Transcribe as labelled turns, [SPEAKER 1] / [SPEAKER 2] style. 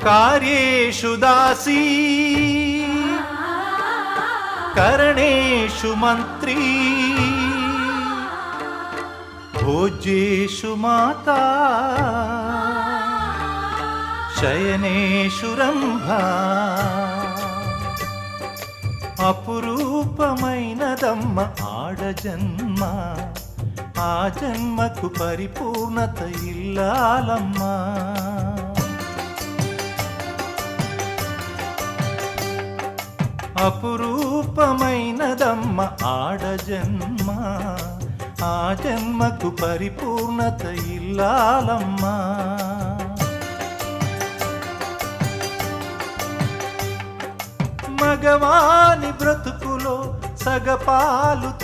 [SPEAKER 1] కార్యేషు దాసీ కరణేషు మంత్రీ భోజ్యేషు మాతా శయనేషు రంభా అపురూపమైనదమ్మ ఆడజన్మ ఆ జన్మకు పరిపూర్ణత ఇల్లాలమ్మా అపురూపమైనదమ్మ ఆడజన్మ ఆ జన్మకు పరిపూర్ణత ఇల్లాలమ్మా మగవాని బ్రతుకులో సగపాలు